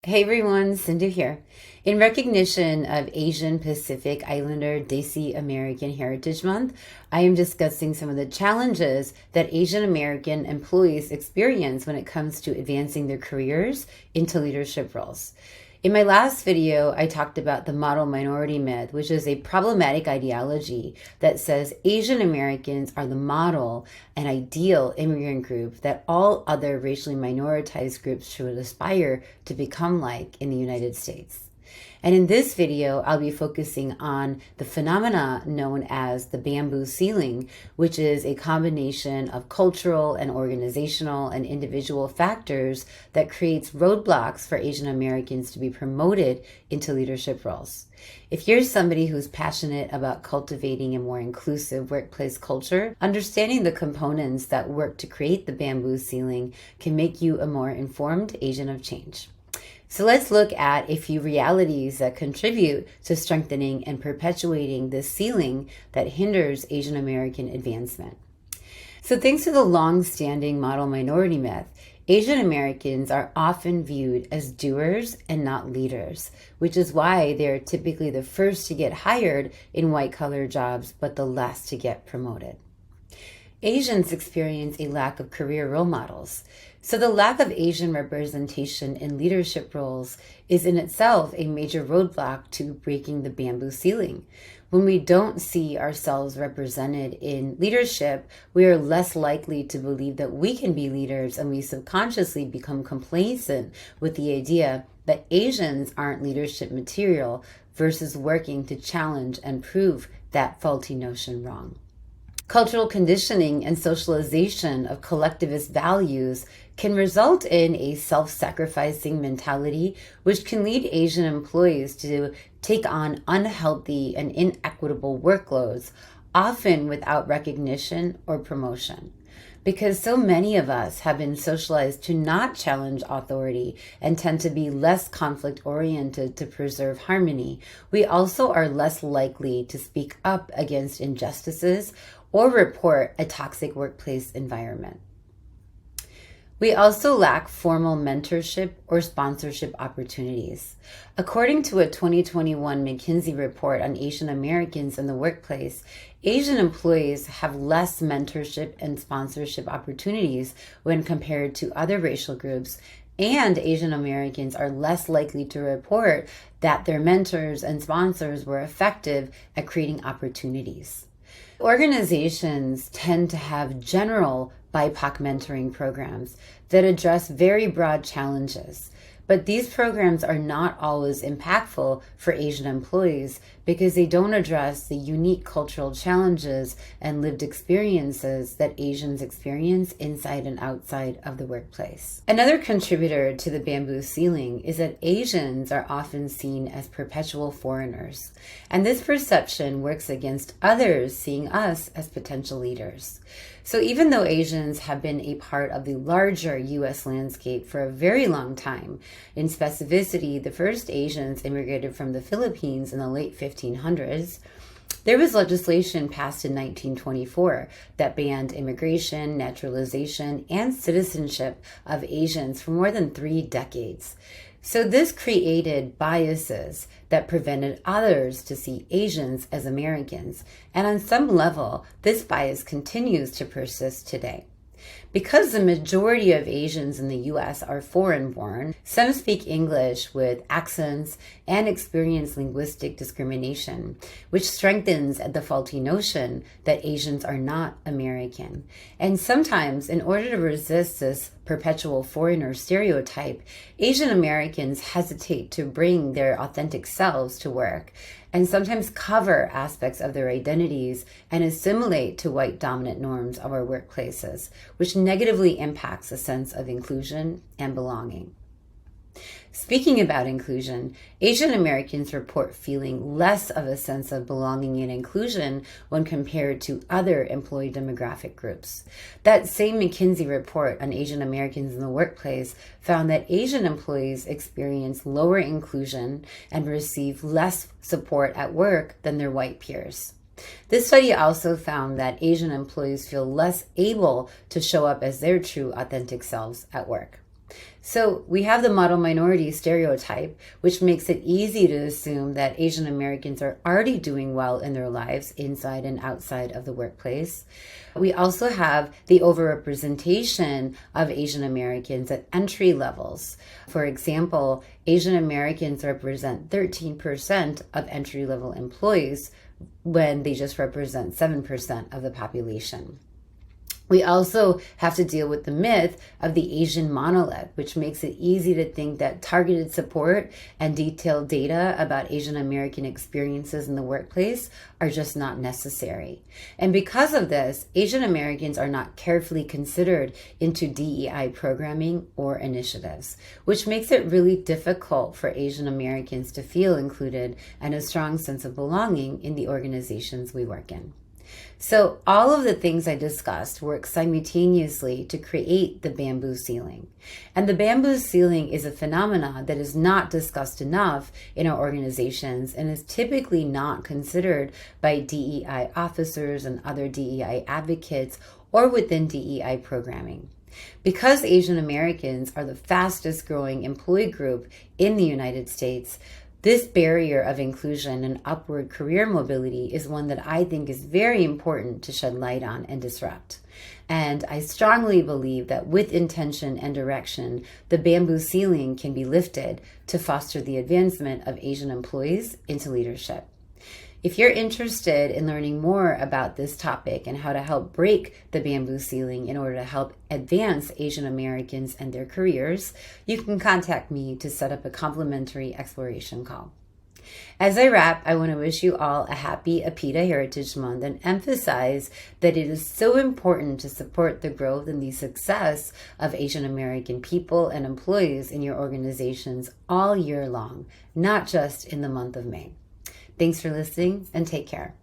Hey everyone, Sindhu here. In recognition of Asian Pacific Islander Desi American Heritage Month, I am discussing some of the challenges that Asian American employees experience when it comes to advancing their careers into leadership roles. In my last video, I talked about the model minority myth, which is a problematic ideology that says Asian Americans are the model and ideal immigrant group that all other racially minoritized groups should aspire to become like in the United States. And in this video, I'll be focusing on the phenomena known as the bamboo ceiling, which is a combination of cultural and organizational and individual factors that creates roadblocks for Asian Americans to be promoted into leadership roles. If you're somebody who's passionate about cultivating a more inclusive workplace culture, understanding the components that work to create the bamboo ceiling can make you a more informed agent of change. So let's look at a few realities that contribute to strengthening and perpetuating this ceiling that hinders Asian American advancement. So thanks to the long-standing model minority myth, Asian Americans are often viewed as doers and not leaders, which is why they're typically the first to get hired in white-collar jobs, but the last to get promoted. Asians experience a lack of career role models. So the lack of Asian representation in leadership roles is in itself a major roadblock to breaking the bamboo ceiling. When we don't see ourselves represented in leadership, we are less likely to believe that we can be leaders, and we subconsciously become complacent with the idea that Asians aren't leadership material versus working to challenge and prove that faulty notion wrong. Cultural conditioning and socialization of collectivist values can result in a self-sacrificing mentality, which can lead Asian employees to take on unhealthy and inequitable workloads, often without recognition or promotion. Because so many of us have been socialized to not challenge authority and tend to be less conflict-oriented to preserve harmony, we also are less likely to speak up against injustices or report a toxic workplace environment. We also lack formal mentorship or sponsorship opportunities. According to a 2021 McKinsey report on Asian Americans in the workplace, Asian employees have less mentorship and sponsorship opportunities when compared to other racial groups, and Asian Americans are less likely to report that their mentors and sponsors were effective at creating opportunities. Organizations tend to have general BIPOC mentoring programs that address very broad challenges, but these programs are not always impactful for Asian employees because they don't address the unique cultural challenges and lived experiences that Asians experience inside and outside of the workplace. Another contributor to the bamboo ceiling is that Asians are often seen as perpetual foreigners, and this perception works against others seeing us as potential leaders. So even though Asians have been a part of the larger U.S. landscape for a very long time, in specificity, the first Asians immigrated from the Philippines in the late 1500s, there was legislation passed in 1924 that banned immigration, naturalization, and citizenship of Asians for more than 3 decades. So this created biases that prevented others to see Asians as Americans, and on some level, this bias continues to persist today. Because the majority of Asians in the U.S. are foreign-born, some speak English with accents and experience linguistic discrimination, which strengthens the faulty notion that Asians are not American. And sometimes, in order to resist this perpetual foreigner stereotype, Asian Americans hesitate to bring their authentic selves to work, and sometimes cover aspects of their identities and assimilate to white dominant norms of our workplaces, which negatively impacts a sense of inclusion and belonging. Speaking about inclusion, Asian Americans report feeling less of a sense of belonging and inclusion when compared to other employee demographic groups. That same McKinsey report on Asian Americans in the workplace found that Asian employees experience lower inclusion and receive less support at work than their white peers. This study also found that Asian employees feel less able to show up as their true, authentic selves at work. So we have the model minority stereotype, which makes it easy to assume that Asian Americans are already doing well in their lives inside and outside of the workplace. We also have the overrepresentation of Asian Americans at entry levels. For example, Asian Americans represent 13% of entry level employees when they just represent 7% of the population. We also have to deal with the myth of the Asian monolith, which makes it easy to think that targeted support and detailed data about Asian American experiences in the workplace are just not necessary. And because of this, Asian Americans are not carefully considered into DEI programming or initiatives, which makes it really difficult for Asian Americans to feel included and a strong sense of belonging in the organizations we work in. So all of the things I discussed work simultaneously to create the bamboo ceiling. And the bamboo ceiling is a phenomenon that is not discussed enough in our organizations and is typically not considered by DEI officers and other DEI advocates or within DEI programming. Because Asian Americans are the fastest growing employee group in the United States, this barrier of inclusion and upward career mobility is one that I think is very important to shed light on and disrupt. And I strongly believe that with intention and direction, the bamboo ceiling can be lifted to foster the advancement of Asian employees into leadership. If you're interested in learning more about this topic and how to help break the bamboo ceiling in order to help advance Asian Americans and their careers, you can contact me to set up a complimentary exploration call. As I wrap, I want to wish you all a happy APITA Heritage Month and emphasize that it is so important to support the growth and the success of Asian American people and employees in your organizations all year long, not just in the month of May. Thanks for listening and take care.